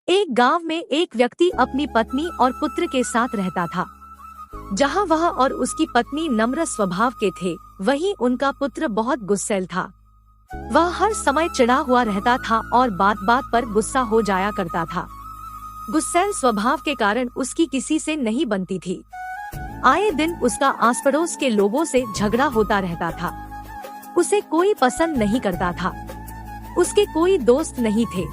एक गांव में एक व्यक्ति अपनी पत्नी और पुत्र के साथ रहता था। जहां वह और उसकी पत्नी नम्र स्वभाव के थे, वहीं उनका पुत्र बहुत गुस्सैल था। वह हर समय चिढ़ा हुआ रहता था और बात बात पर गुस्सा हो जाया करता था। गुस्सैल स्वभाव के कारण उसकी किसी से नहीं बनती थी। आए दिन उसका आस पड़ोस के लोगों से झगड़ा होता रहता था। उसे कोई पसंद नहीं करता था। उसके कोई दोस्त नहीं थे।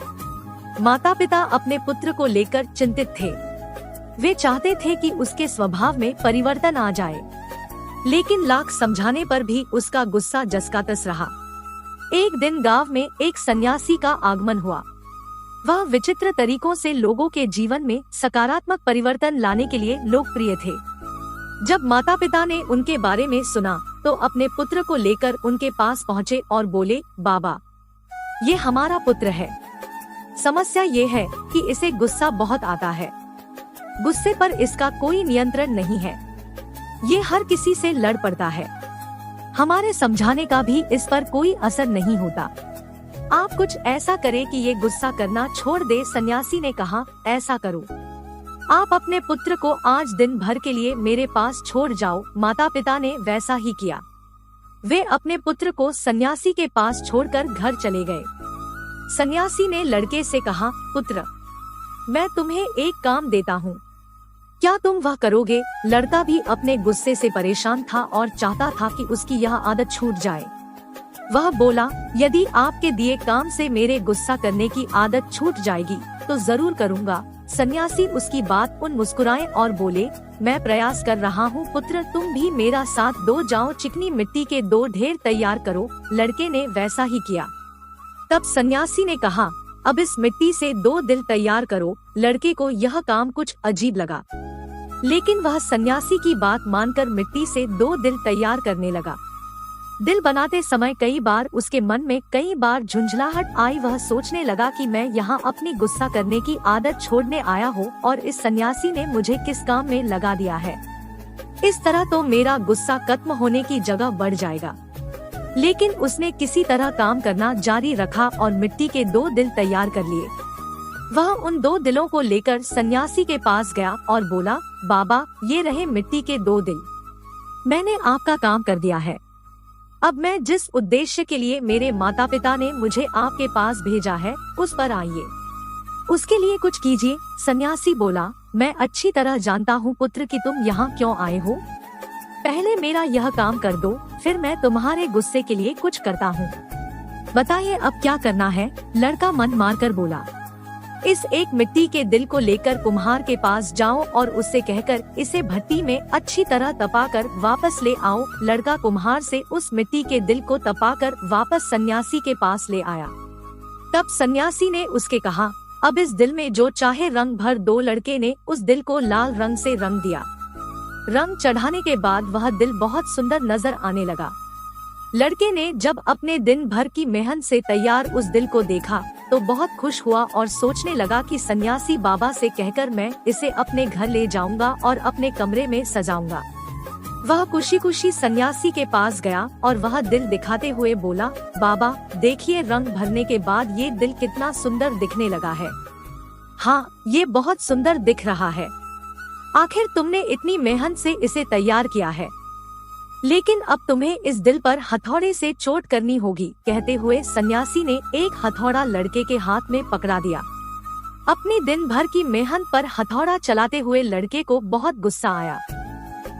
माता पिता अपने पुत्र को लेकर चिंतित थे। वे चाहते थे कि उसके स्वभाव में परिवर्तन आ जाए, लेकिन लाख समझाने पर भी उसका गुस्सा जस का तस रहा। एक दिन गांव में एक सन्यासी का आगमन हुआ। वह विचित्र तरीकों से लोगों के जीवन में सकारात्मक परिवर्तन लाने के लिए लोकप्रिय थे। जब माता पिता ने उनके बारे में सुना तो अपने पुत्र को लेकर उनके पास पहुँचे और बोले, बाबा, ये हमारा पुत्र है। समस्या ये है कि इसे गुस्सा बहुत आता है। गुस्से पर इसका कोई नियंत्रण नहीं है। ये हर किसी से लड़ पड़ता है। हमारे समझाने का भी इस पर कोई असर नहीं होता। आप कुछ ऐसा करें कि ये गुस्सा करना छोड़ दे। सन्यासी ने कहा, ऐसा करो, आप अपने पुत्र को आज दिन भर के लिए मेरे पास छोड़ जाओ। माता पिता ने वैसा ही किया। वे अपने पुत्र को सन्यासी के पास छोड़कर घर चले गए। सन्यासी ने लड़के से कहा, पुत्र, मैं तुम्हें एक काम देता हूँ, क्या तुम वह करोगे? लड़का भी अपने गुस्से से परेशान था और चाहता था कि उसकी यह आदत छूट जाए। वह बोला, यदि आपके दिए काम से मेरे गुस्सा करने की आदत छूट जाएगी तो जरूर करूँगा। सन्यासी उसकी बात उन मुस्कुराए और बोले, मैं प्रयास कर रहा हूँ पुत्र, तुम भी मेरा साथ दो। जाओ, चिकनी मिट्टी के 2 ढेर तैयार करो। लड़के ने वैसा ही किया। तब सन्यासी ने कहा, अब इस मिट्टी से 2 दिल तैयार करो। लड़के को यह काम कुछ अजीब लगा, लेकिन वह सन्यासी की बात मानकर मिट्टी से 2 दिल तैयार करने लगा। दिल बनाते समय कई बार उसके मन में कई बार झुंझलाहट आई। वह सोचने लगा कि मैं यहाँ अपनी गुस्सा करने की आदत छोड़ने आया हूँ और इस सन्यासी ने मुझे किस काम में लगा दिया है। इस तरह तो मेरा गुस्सा खत्म होने की जगह बढ़ जाएगा। लेकिन उसने किसी तरह काम करना जारी रखा और मिट्टी के 2 दिल तैयार कर लिए। वह उन 2 दिलों को लेकर सन्यासी के पास गया और बोला, बाबा, ये रहे मिट्टी के 2 दिल। मैंने आपका काम कर दिया है। अब मैं जिस उद्देश्य के लिए मेरे माता पिता ने मुझे आपके पास भेजा है, उस पर आइए। उसके लिए कुछ कीजिए। सन्यासी बोला, मैं अच्छी तरह जानता हूँ पुत्र कि तुम यहाँ क्यों आए हो। पहले मेरा यह काम कर दो, फिर मैं तुम्हारे गुस्से के लिए कुछ करता हूँ। बताइए अब क्या करना है? लड़का मन मारकर बोला, इस एक मिट्टी के दिल को लेकर कुम्हार के पास जाओ और उससे कहकर इसे भट्टी में अच्छी तरह तपाकर वापस ले आओ। लड़का कुम्हार से उस मिट्टी के दिल को तपाकर वापस सन्यासी के पास ले आया। तब सन्यासी ने उसके कहा, अब इस दिल में जो चाहे रंग भर दो। लड़के ने उस दिल को लाल रंग से रंग दिया। रंग चढ़ाने के बाद वह दिल बहुत सुंदर नजर आने लगा। लड़के ने जब अपने दिन भर की मेहनत से तैयार उस दिल को देखा तो बहुत खुश हुआ और सोचने लगा कि सन्यासी बाबा से कहकर मैं इसे अपने घर ले जाऊंगा और अपने कमरे में सजाऊंगा। वह खुशी खुशी सन्यासी के पास गया और वह दिल दिखाते हुए बोला, बाबा, देखिए, रंग भरने के बाद ये दिल कितना सुंदर दिखने लगा है। हाँ, ये बहुत सुंदर दिख रहा है। आखिर तुमने इतनी मेहनत से इसे तैयार किया है, लेकिन अब तुम्हें इस दिल पर हथौड़े से चोट करनी होगी। कहते हुए सन्यासी ने एक हथौड़ा लड़के के हाथ में पकड़ा दिया। अपनी दिन भर की मेहनत पर हथौड़ा चलाते हुए लड़के को बहुत गुस्सा आया,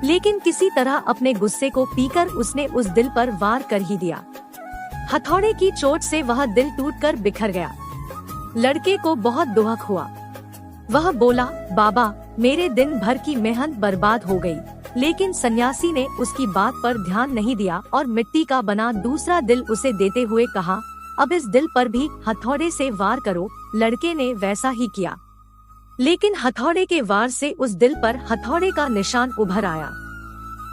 लेकिन किसी तरह अपने गुस्से को पीकर उसने उस दिल पर वार कर ही दिया। हथौड़े की चोट से वह दिल टूटकर बिखर गया। लड़के को बहुत दुख हुआ। वह बोला, बाबा, मेरे दिन भर की मेहनत बर्बाद हो गई। लेकिन सन्यासी ने उसकी बात पर ध्यान नहीं दिया और मिट्टी का बना दूसरा दिल उसे देते हुए कहा, अब इस दिल पर भी हथौड़े से वार करो। लड़के ने वैसा ही किया, लेकिन हथौड़े के वार से उस दिल पर हथौड़े का निशान उभर आया,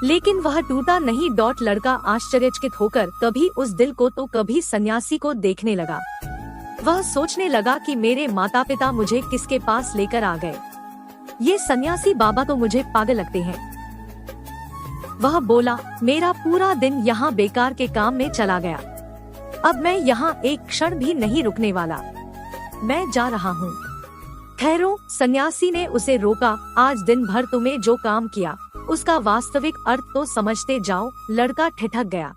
लेकिन वह टूटा नहीं। लड़का आश्चर्यचकित होकर कभी उस दिल को तो कभी सन्यासी को देखने लगा। वह सोचने लगा कि मेरे माता पिता मुझे किसके पास लेकर आ गए। ये सन्यासी बाबा तो मुझे पागल लगते हैं। वह बोला, मेरा पूरा दिन यहाँ बेकार के काम में चला गया। अब मैं यहाँ एक क्षण भी नहीं रुकने वाला। मैं जा रहा हूँ। ठहरो, सन्यासी ने उसे रोका। आज दिन भर तुम्हें जो काम किया उसका वास्तविक अर्थ तो समझते जाओ। लड़का ठिठक गया।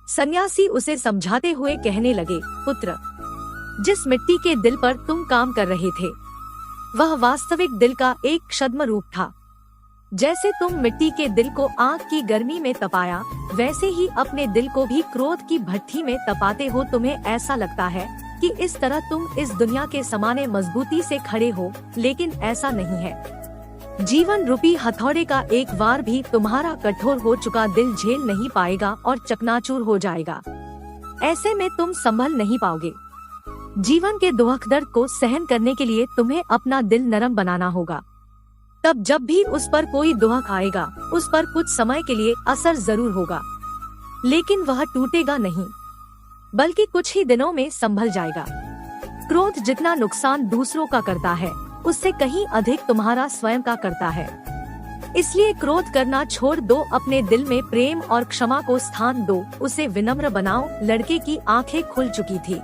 सन्यासी उसे समझाते हुए कहने लगे, पुत्र, जिस मिट्टी के दिल पर तुम काम कर रहे थे वह वास्तविक दिल का एक छद्म रूप था। जैसे तुम मिट्टी के दिल को आग की गर्मी में तपाया, वैसे ही अपने दिल को भी क्रोध की भट्ठी में तपाते हो। तुम्हें ऐसा लगता है कि इस तरह तुम इस दुनिया के समाने मजबूती से खड़े हो, लेकिन ऐसा नहीं है। जीवन रूपी हथौड़े का एक वार भी तुम्हारा कठोर हो चुका दिल झेल नहीं पाएगा और चकनाचूर हो जाएगा। ऐसे में तुम संभल नहीं पाओगे। जीवन के दुख दर्द को सहन करने के लिए तुम्हें अपना दिल नरम बनाना होगा। तब जब भी उस पर कोई दुख आएगा, उस पर कुछ समय के लिए असर जरूर होगा, लेकिन वह टूटेगा नहीं, बल्कि कुछ ही दिनों में संभल जाएगा। क्रोध जितना नुकसान दूसरों का करता है, उससे कहीं अधिक तुम्हारा स्वयं का करता है। इसलिए क्रोध करना छोड़ दो, अपने दिल में प्रेम और क्षमा को स्थान दो, उसे विनम्र बनाओ। लड़के की आंखें खुल चुकी थी।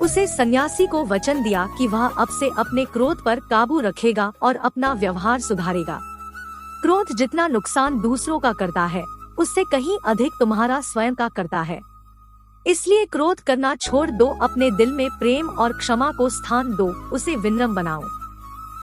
उसे सन्यासी को वचन दिया कि वह अब से अपने क्रोध पर काबू रखेगा और अपना व्यवहार सुधारेगा। क्रोध जितना नुकसान दूसरों का करता है, उससे कहीं अधिक तुम्हारा स्वयं का करता है। इसलिए क्रोध करना छोड़ दो, अपने दिल में प्रेम और क्षमा को स्थान दो, उसे विनम्र बनाओ।